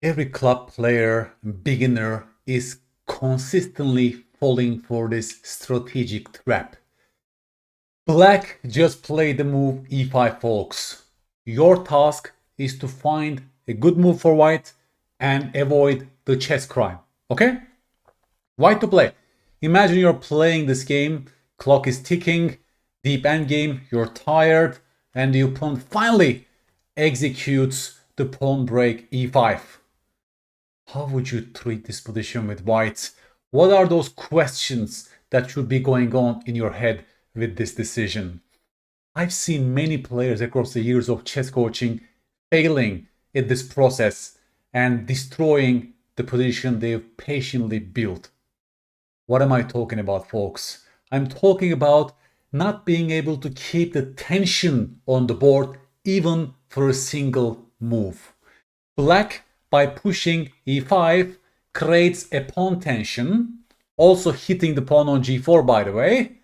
Every club player, beginner, is consistently falling for this strategic trap. Black just played the move e5, folks. Your task is to find a good move for white and avoid the chess crime. Okay? White to play. Imagine you're playing this game, clock is ticking, deep endgame, you're tired, and the opponent finally executes the pawn break e5. How would you treat this position with white? What are those questions that should be going on in your head with this decision? I've seen many players across the years of chess coaching failing in this process and destroying the position they've patiently built. What am I talking about, folks? I'm talking about not being able to keep the tension on the board even for a single move. Black, by pushing e5, creates a pawn tension, also hitting the pawn on g4, by the way,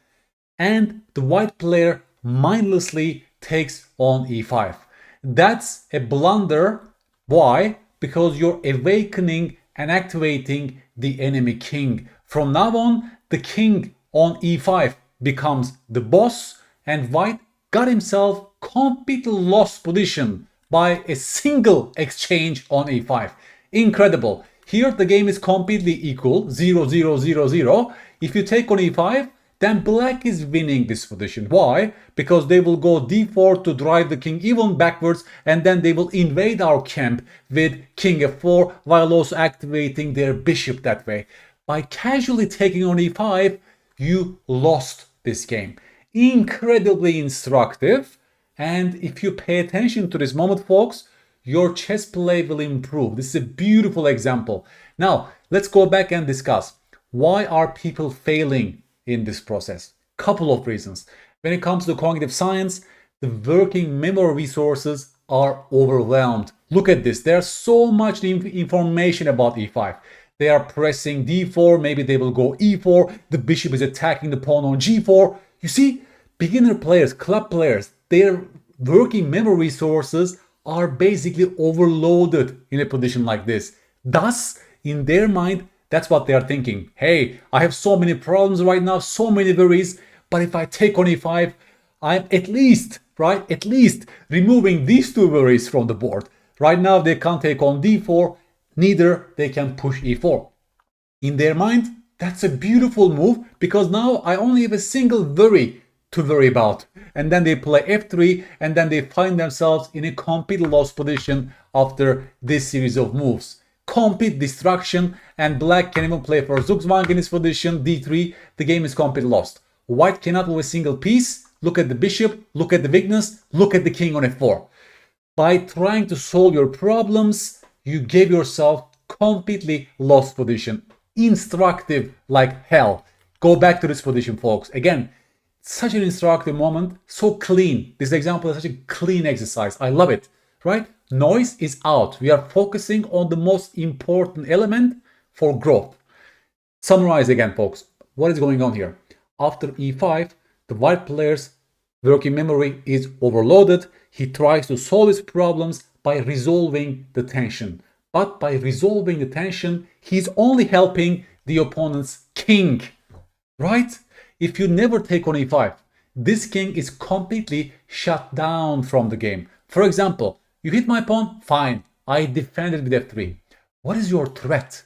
and the white player mindlessly takes on e5. That's a blunder. Why? Because you're awakening and activating the enemy king. From now on, the king on e5 becomes the boss, and white got himself completely lost position by a single exchange on e5. Incredible. Here the game is completely equal, 0-0-0-0. If you take on e5, then black is winning this position. Why? Because they will go d4 to drive the king even backwards, and then they will invade our camp with king f4 while also activating their bishop that way. By casually taking on e5, you lost this game. Incredibly instructive. And if you pay attention to this moment, folks, your chess play will improve. This is a beautiful example. Now, let's go back and discuss why are people failing in this process. Couple of reasons. When it comes to cognitive science, the working memory resources are overwhelmed. Look at this. There's so much information about e5. They are pressing d4, maybe they will go e4, the bishop is attacking the pawn on g4. You see, beginner players, club players, their working memory resources are basically overloaded in a position like this. Thus, in their mind, that's what they are thinking. Hey, I have so many problems right now, so many worries, but if I take on e5, I'm at least removing these two worries from the board. Right now, they can't take on d4, neither they can push e4. In their mind, that's a beautiful move because now I only have a single worry to worry about. And then they play f3, and then they find themselves in a complete lost position after this series of moves. Complete destruction, and black can even play for Zugzwang in his position, d3, the game is completely lost. White cannot move a single piece. Look at the bishop, look at the weakness, look at the king on f4. By trying to solve your problems, you gave yourself completely lost position. Instructive like hell. Go back to this position, folks. Again, such an instructive moment, so clean. This example is such a clean exercise. I love it, right? Noise is out. We are focusing on the most important element for growth. Summarize again, folks. What is going on here? After e5, the white player's working memory is overloaded. He tries to solve his problems by resolving the tension. But by resolving the tension, he's only helping the opponent's king, right? If you never take on e5, this king is completely shut down from the game. For example, you hit my pawn, fine, I defended with f3. What is your threat?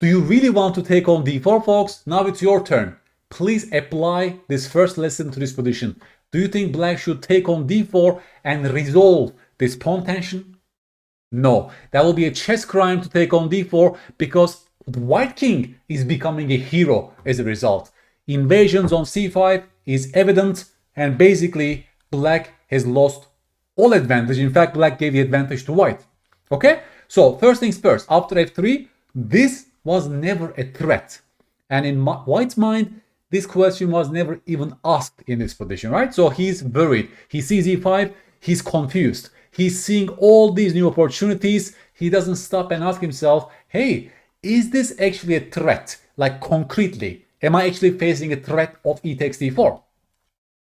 Do you really want to take on d4, folks? Now it's your turn. Please apply this first lesson to this position. Do you think black should take on d4 and resolve this pawn tension? No, that will be a chess crime to take on d4 because the white king is becoming a hero as a result. Invasions on c5 is evident, and basically black has lost all advantage. In fact, black gave the advantage to white. Okay, so first things first, after f3, this was never a threat. And in white's mind, this question was never even asked in this position, right? So he's worried. He sees e5, he's confused. He's seeing all these new opportunities. He doesn't stop and ask himself, hey, is this actually a threat? Like concretely, am I actually facing a threat of e takes d4?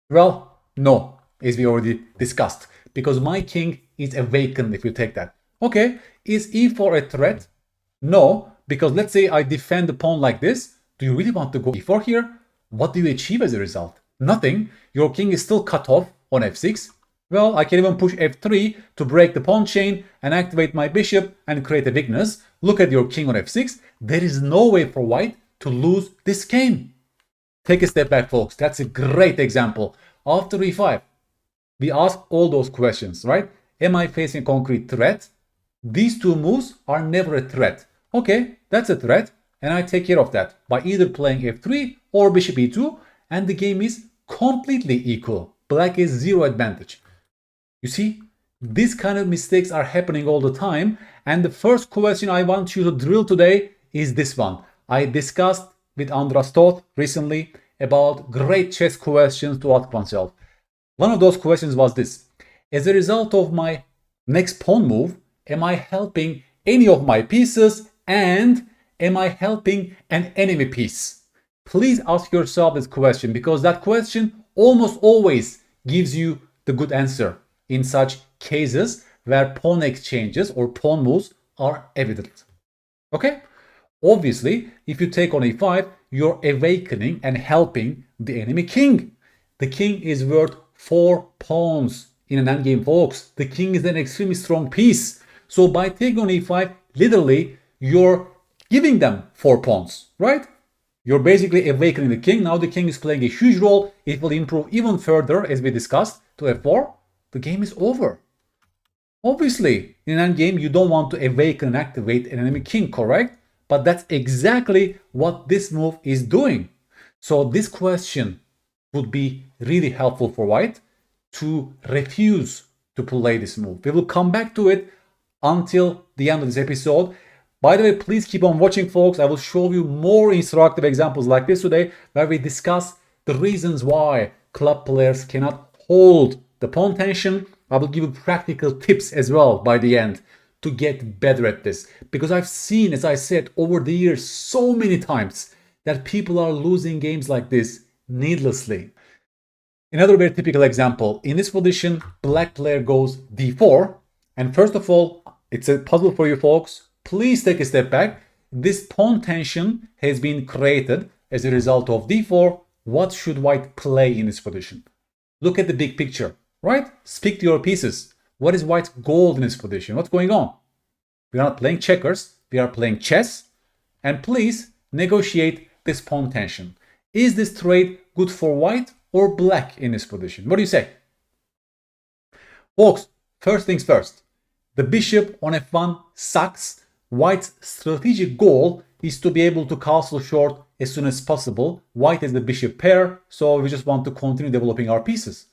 Well, no, as we already discussed, because my king is awakened if you take that. Okay, is e4 a threat? No, because let's say I defend the pawn like this. Do you really want to go e4 here? What do you achieve as a result? Nothing. Your king is still cut off on f6. Well, I can even push f3 to break the pawn chain and activate my bishop and create a weakness. Look at your king on f6. There is no way for white to lose this game. Take a step back, folks. That's a great example. After e5, we ask all those questions, right? Am I facing a concrete threat? These two moves are never a threat. Okay, that's a threat, and I take care of that by either playing f3 or bishop e2, and the game is completely equal. Black is zero advantage. You see, these kind of mistakes are happening all the time, and the first question I want you to drill today is this one. I discussed with Andras Toth recently about great chess questions to ask oneself. One of those questions was this: as a result of my next pawn move, am I helping any of my pieces, and am I helping an enemy piece? Please ask yourself this question, because that question almost always gives you the good answer in such cases where pawn exchanges or pawn moves are evident. Okay? Obviously, if you take on e5, you're awakening and helping the enemy king. The king is worth 4 pawns in an endgame, folks. The king is an extremely strong piece. So by taking on e5, literally, you're giving them 4 pawns, right? You're basically awakening the king. Now the king is playing a huge role. It will improve even further, as we discussed, to f4. The game is over. Obviously, in an endgame, you don't want to awaken and activate an enemy king, correct? But that's exactly what this move is doing. So this question would be really helpful for white to refuse to play this move. We will come back to it until the end of this episode. By the way, please keep on watching, folks. I will show you more instructive examples like this today, where we discuss the reasons why club players cannot hold the pawn tension. I will give you practical tips as well by the end to get better at this, because I've seen, as I said, over the years so many times that people are losing games like this needlessly. Another very typical example, in this position, black player goes d4, and first of all, it's a puzzle for you folks. Please take a step back. This pawn tension has been created as a result of d4. What should white play in this position? Look at the big picture, right? Speak to your pieces. What is white's goal in this position? What's going on? We are not playing checkers, we are playing chess. And please negotiate this pawn tension. Is this trade good for white or black in this position? What do you say? Folks, first things first. The bishop on f1 sucks. White's strategic goal is to be able to castle short as soon as possible. White is the bishop pair, so we just want to continue developing our pieces.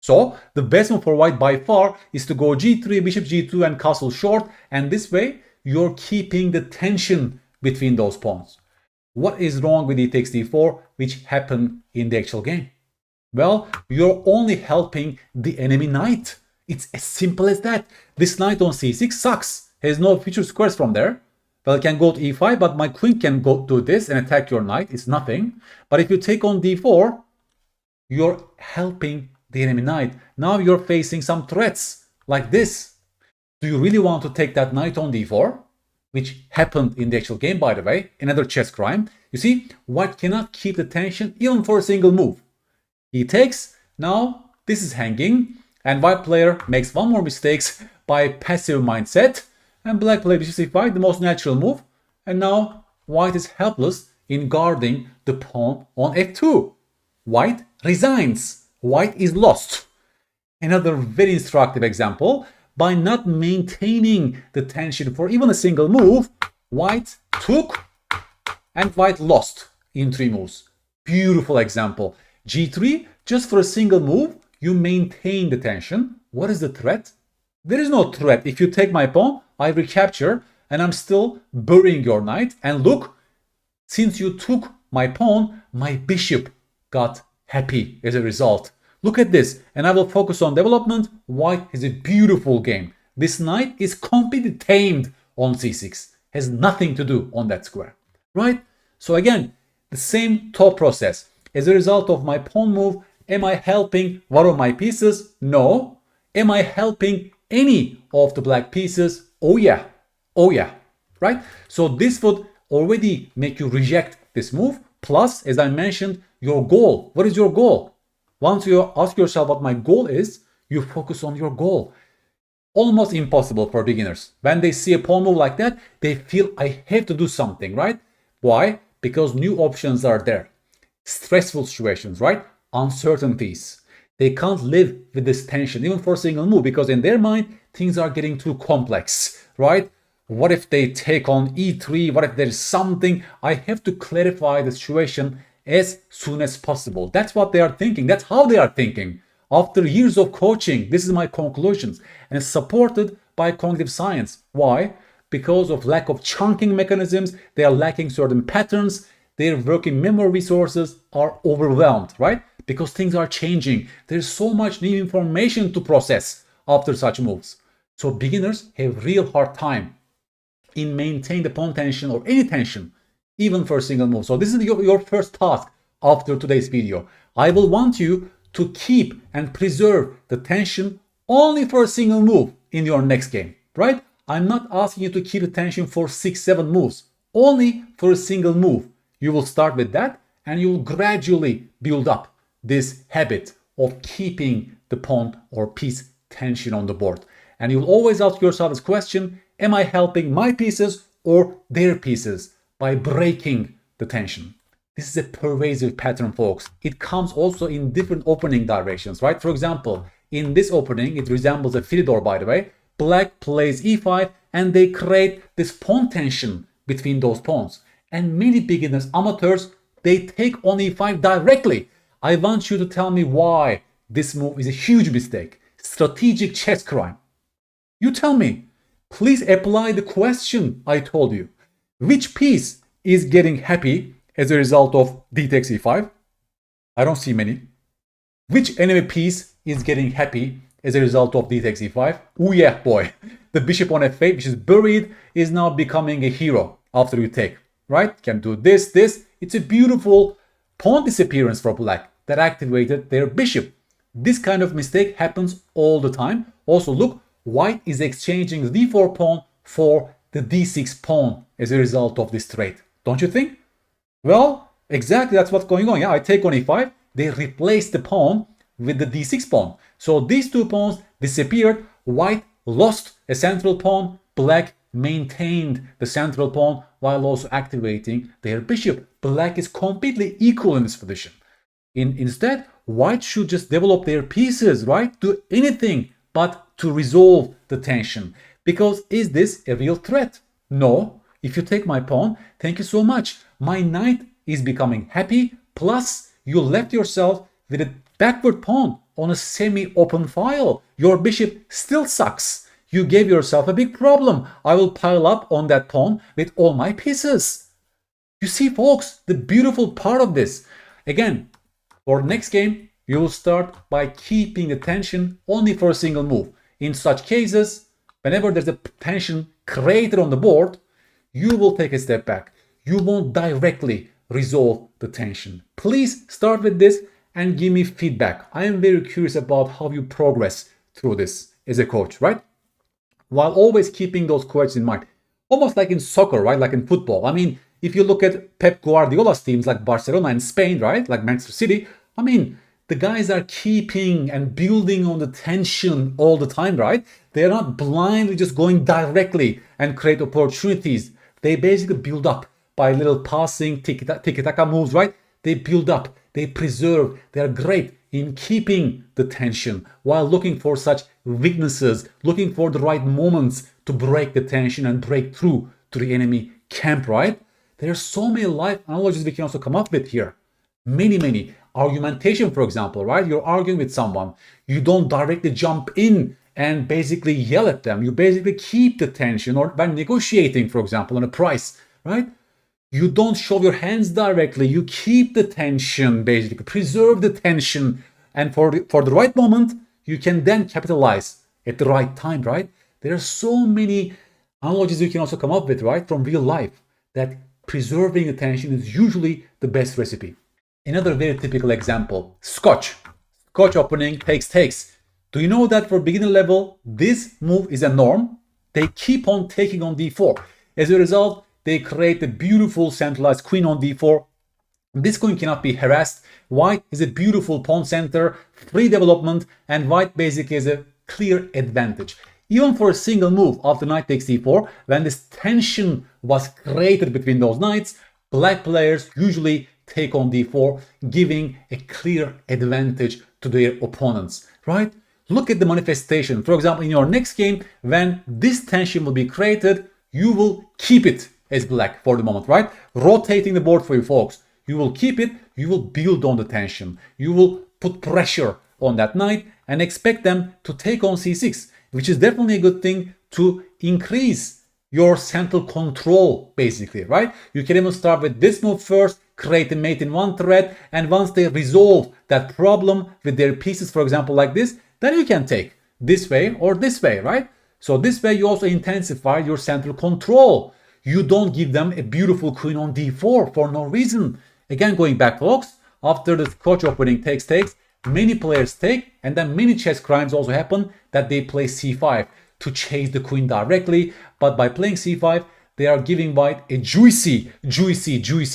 So the best move for white by far is to go g3, bishop g2 and castle short, and this way you're keeping the tension between those pawns. What is wrong with e takes d4, which happened in the actual game? Well, you're only helping the enemy knight. It's as simple as that. This knight on c6 sucks. Has no future squares from there. Well, it can go to e5, but my queen can go do this and attack your knight. It's nothing. But if you take on d4, you're helping the enemy knight. Now you're facing some threats like this. Do you really want to take that knight on d4? Which happened in the actual game, by the way. Another chess crime. You see, white cannot keep the tension even for a single move. He takes. Now this is hanging. And white player makes one more mistake by passive mindset. And black player bishop c5, the most natural move. And now white is helpless in guarding the pawn on f2. White resigns. White is lost. Another very instructive example. By not maintaining the tension for even a single move, white took and white lost in 3 moves. Beautiful example. g3, just for a single move, you maintain the tension. What is the threat? There is no threat. If you take my pawn, I recapture and I'm still burying your knight. And look, since you took my pawn, my bishop got happy as a result. Look at this, and I will focus on development. White has a beautiful game. This knight is completely tamed on c6. Has nothing to do on that square, right? So again, the same thought process. As a result of my pawn move, am I helping one of my pieces? No. Am I helping any of the black pieces? oh yeah, oh yeah, right? So this would already make you reject this move. Plus, as I mentioned, your goal. What is your goal? Once you ask yourself what my goal is, you focus on your goal. Almost impossible for beginners. When they see a pawn move like that, they feel I have to do something, right? Why? Because new options are there. Stressful situations, right? Uncertainties. They can't live with this tension, even for a single move, because in their mind, things are getting too complex, right? What if they take on e3? What if there's something? I have to clarify the situation as soon as possible. That's what they are thinking. That's how they are thinking. After years of coaching, this is my conclusions, and it's supported by cognitive science. Why? Because of lack of chunking mechanisms, they are lacking certain patterns, their working memory resources are overwhelmed, right? Because things are changing. There's so much new information to process after such moves. So beginners have real hard time in maintaining the pawn tension or any tension, even for a single move. So this is your first task after today's video. I will want you to keep and preserve the tension only for a single move in your next game, right? I'm not asking you to keep the tension for 6-7 moves, only for a single move. You will start with that and you will gradually build up this habit of keeping the pawn or piece tension on the board. And you'll always ask yourself this question, am I helping my pieces or their pieces by breaking the tension? This is a pervasive pattern, folks. It comes also in different opening directions, right? For example, in this opening, it resembles a Philidor, by the way. Black plays e5 and they create this pawn tension between those pawns. And many beginners, amateurs, they take on e5 directly. I want you to tell me why this move is a huge mistake. Strategic chess crime. You tell me. Please apply the question I told you. Which piece is getting happy as a result of d takes e5? I don't see many. Which enemy piece is getting happy as a result of d takes e5? Oh yeah, boy. The bishop on f8, which is buried, is now becoming a hero after you take, right? Can do this, this. It's a beautiful pawn disappearance for black that activated their bishop. This kind of mistake happens all the time. Also, look, white is exchanging the d4 pawn for the d6 pawn as a result of this trade. Don't you think? Well, exactly that's what's going on. Yeah, I take on e5. They replace the pawn with the d6 pawn. So these two pawns disappeared. White lost a central pawn. Black maintained the central pawn while also activating their bishop. Black is completely equal in this position. Instead, white should just develop their pieces, right? Do anything but to resolve the tension. Because is this a real threat? No. If you take my pawn, thank you so much. My knight is becoming happy. Plus, you left yourself with a backward pawn on a semi-open file. Your bishop still sucks. You gave yourself a big problem. I will pile up on that pawn with all my pieces. You see, folks, the beautiful part of this. Again, for next game, you will start by keeping the tension only for a single move. In such cases, whenever there's a tension created on the board, you will take a step back. You won't directly resolve the tension. Please start with this and give me feedback. I am very curious about how you progress through this as a coach, right? While always keeping those quotes in mind. Almost like in soccer, right? Like in football. I mean, if you look at Pep Guardiola's teams like Barcelona and Spain, right? Like Manchester City, I mean, the guys are keeping and building on the tension all the time, right? They're not blindly just going directly and create opportunities. They basically build up by little passing, tiki-taka moves, right? They build up, they preserve, they are great in keeping the tension while looking for such weaknesses, looking for the right moments to break the tension and break through to the enemy camp, right? There are so many life analogies we can also come up with here. Many. Argumentation, for example, right? You're arguing with someone. You don't directly jump in and basically yell at them. You basically keep the tension, or when negotiating, for example, on a price, right? You don't show your hands directly. You keep the tension, basically. Preserve the tension. And for the right moment, you can then capitalize at the right time, right? There are so many analogies you can also come up with, right? From real life, that preserving the tension is usually the best recipe. Another very typical example, Scotch. Scotch opening takes. Do you know that for beginner level, this move is a norm? They keep on taking on d4. As a result, they create a beautiful centralized queen on d4. This queen cannot be harassed. White is a beautiful pawn center, free development, and white basically has a clear advantage. Even for a single move after knight takes d4, when this tension was created between those knights, black players usually take on d4, giving a clear advantage to their opponents, right? Look at the manifestation. For example, in your next game, when this tension will be created, you will keep it as black for the moment, right? Rotating the board for you folks. You will keep it, you will build on the tension. You will put pressure on that knight and expect them to take on c6, which is definitely a good thing to increase your central control, basically, right? You can even start with this move first, create a mate in one thread, and once they resolve that problem with their pieces, for example, like this, then you can take this way or this way, right? So this way you also intensify your central control. You don't give them a beautiful queen on d4 for no reason. Again, going back, folks, after the coach opening takes, many players take, and then many chess crimes also happen that they play c5 to chase the queen directly. But by playing c5, they are giving white a juicy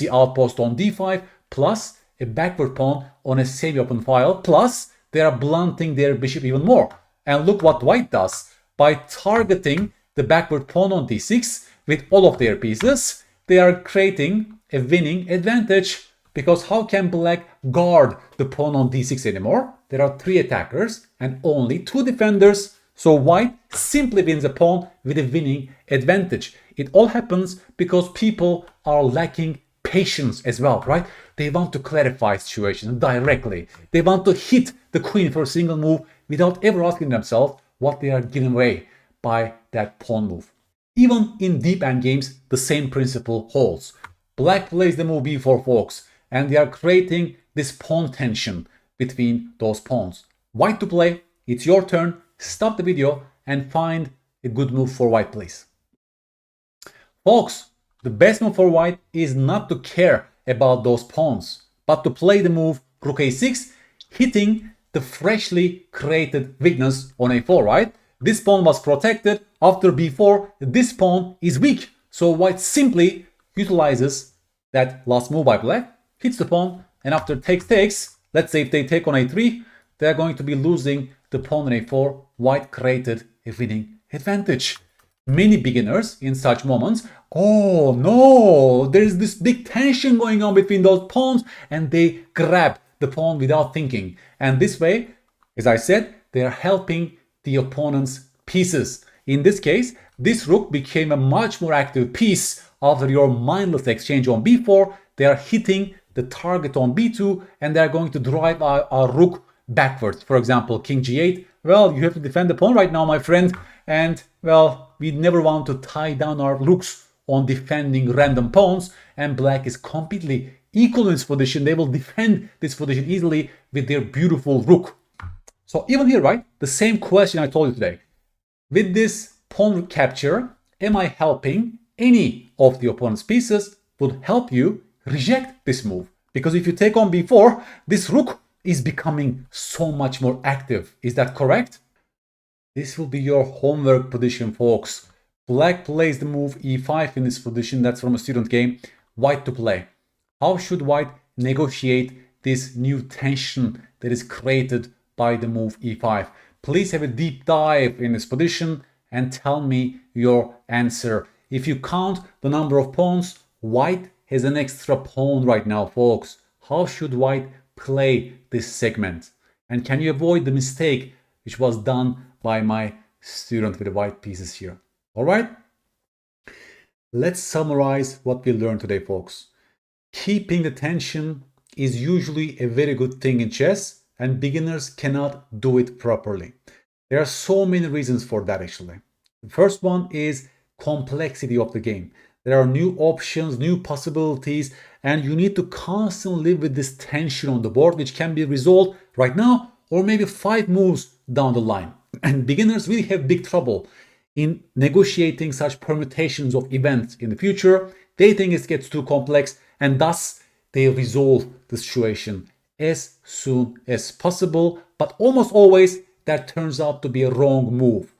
outpost on d5, plus a backward pawn on a semi-open file, plus they are blunting their bishop even more. And look what white does. By targeting the backward pawn on d6 with all of their pieces, they are creating a winning advantage. Because how can black guard the pawn on d6 anymore? There are 3 attackers and only 2 defenders. So white simply wins a pawn with a winning advantage. It all happens because people are lacking patience as well, right? They want to clarify situations directly. They want to hit the queen for a single move without ever asking themselves what they are giving away by that pawn move. Even in deep endgames, the same principle holds. Black plays the move b4, folks, and they are creating this pawn tension between those pawns. White to play, it's your turn. Stop the video and find a good move for white, please. Folks, the best move for white is not to care about those pawns, but to play the move rook a6, hitting the freshly created weakness on a4, right? This pawn was protected. After b4, this pawn is weak. So white simply utilizes that last move by black, hits the pawn, and after takes, let's say if they take on a3, they're going to be losing the pawn on a4. White created a winning advantage. Many beginners in such moments, oh no, there's this big tension going on between those pawns, and they grab the pawn without thinking. And this way, as I said, they are helping the opponent's pieces. In this case, this rook became a much more active piece after your mindless exchange on b4. They are hitting the target on b2, and they are going to drive our rook backwards. For example, king g8. Well, you have to defend the pawn right now, my friend. And, well, we never want to tie down our rooks on defending random pawns. And black is completely equal in this position. They will defend this position easily with their beautiful rook. So even here, right, the same question I told you today. With this pawn capture, am I helping any of the opponent's pieces? Would help you reject this move. Because if you take on b4, this rook is becoming so much more active. Is that correct? This will be your homework position, folks. Black plays the move e5 in this position. That's from a student game. White to play. How should white negotiate this new tension that is created by the move e5? Please have a deep dive in this position and tell me your answer. If you count the number of pawns, white has an extra pawn right now, folks. How should white play this segment? And can you avoid the mistake which was done by my student with the white pieces here? All right? Let's summarize what we learned today, folks. Keeping the tension is usually a very good thing in chess, and beginners cannot do it properly. There are so many reasons for that, actually. The first one is complexity of the game. There are new options, new possibilities, and you need to constantly live with this tension on the board, which can be resolved right now or maybe 5 moves down the line. And beginners really have big trouble in negotiating such permutations of events in the future. They think it gets too complex, and thus they resolve the situation as soon as possible. But almost always that turns out to be a wrong move.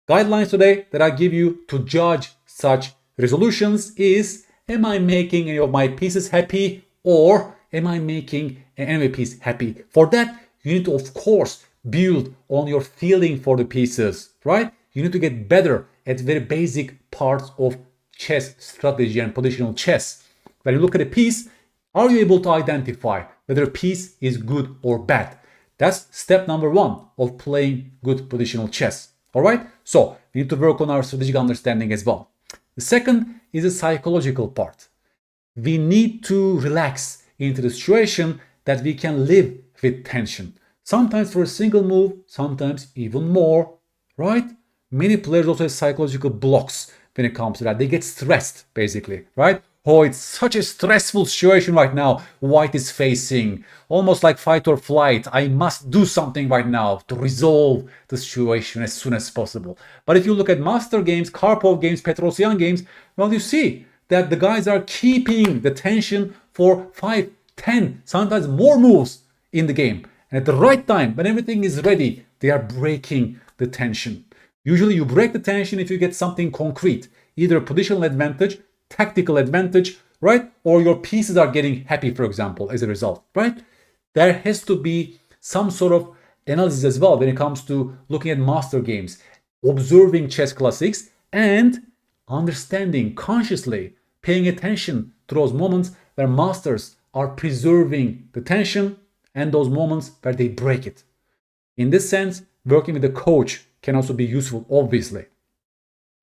Guidelines today that I give you to judge such resolutions is, am I making any of my pieces happy, or am I making an enemy piece happy? For that, you need to, of course, build on your feeling for the pieces, right? You need to get better at very basic parts of chess strategy and positional chess. When you look at a piece, are you able to identify whether a piece is good or bad? That's step number one of playing good positional chess. All right? So we need to work on our strategic understanding as well. The second is the psychological part. We need to relax into the situation that we can live with tension. Sometimes for a single move, sometimes even more, right? Many players also have psychological blocks when it comes to that. They get stressed, basically, right? Oh, it's such a stressful situation right now White is facing. Almost like fight or flight. I must do something right now to resolve the situation as soon as possible. But if you look at Master games, Karpov games, Petrosyan games, well, you see that the guys are keeping the tension for 5, 10, sometimes more moves in the game. And at the right time, when everything is ready, they are breaking the tension. Usually you break the tension if you get something concrete, either a positional advantage, tactical advantage, right? Or your pieces are getting happy, for example, as a result, right? There has to be some sort of analysis as well when it comes to looking at master games, observing chess classics, and understanding consciously, paying attention to those moments where masters are preserving the tension and those moments where they break it. In this sense, working with a coach can also be useful, obviously.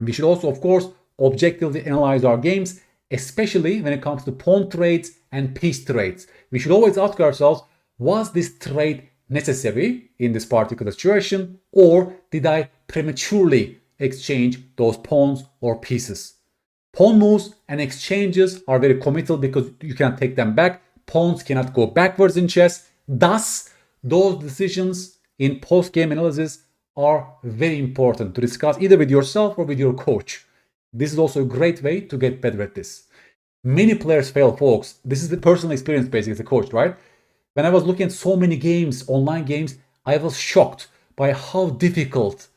We should also, of course, objectively analyze our games, especially when it comes to pawn trades and piece trades. We should always ask ourselves, was this trade necessary in this particular situation, or did I prematurely exchange those pawns or pieces? Pawn moves and exchanges are very committal because you cannot take them back. Pawns cannot go backwards in chess. Thus, those decisions in post-game analysis are very important to discuss either with yourself or with your coach. This is also a great way to get better at this. Many players fail, folks. This is the personal experience basically as a coach, right? When I was looking at so many games, online games, I was shocked by how difficult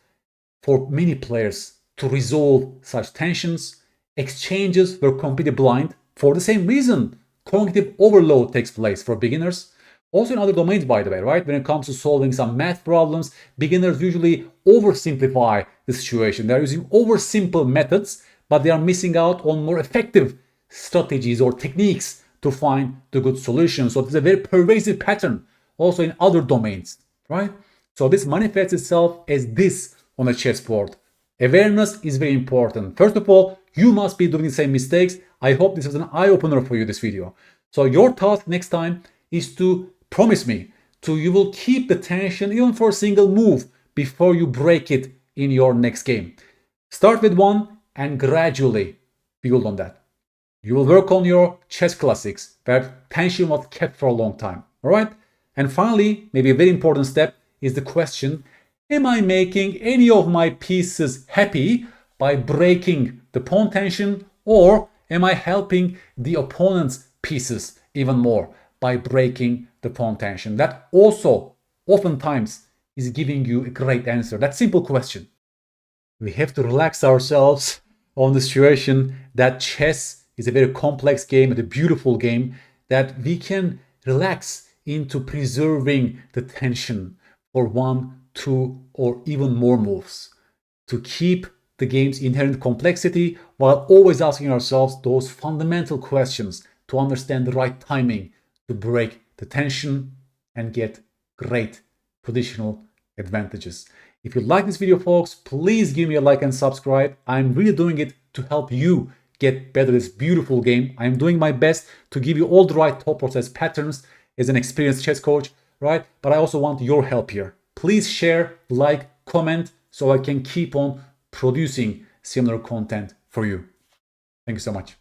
for many players to resolve such tensions. Exchanges were completely blind for the same reason. Cognitive overload takes place for beginners. Also in other domains, by the way, right? When it comes to solving some math problems, beginners usually oversimplify the situation. They're using oversimple methods, but they are missing out on more effective strategies or techniques to find the good solution. So it's a very pervasive pattern also in other domains, right? So this manifests itself as this on a chessboard. Awareness is very important. First of all, you must be doing the same mistakes. I hope this was an eye-opener for you, this video. So your task next time is to promise me you will keep the tension even for a single move before you break it in your next game. Start with one and gradually build on that. You will work on your chess classics where tension was kept for a long time. All right? And finally, maybe a very important step is the question, am I making any of my pieces happy by breaking the pawn tension, or am I helping the opponent's pieces even more by breaking the pawn tension? That also oftentimes is giving you a great answer. That simple question. We have to relax ourselves on the situation that chess is a very complex game and a beautiful game, that we can relax into preserving the tension for 1, 2, or even more moves to keep the game's inherent complexity while always asking ourselves those fundamental questions to understand the right timing to break the tension and get great positional advantages. If you like this video, folks, please give me a like and subscribe. I'm really doing it to help you get better at this beautiful game. I'm doing my best to give you all the right thought process patterns as an experienced chess coach, right? But I also want your help here. Please share, like, comment, so I can keep on producing similar content for you. Thank you so much.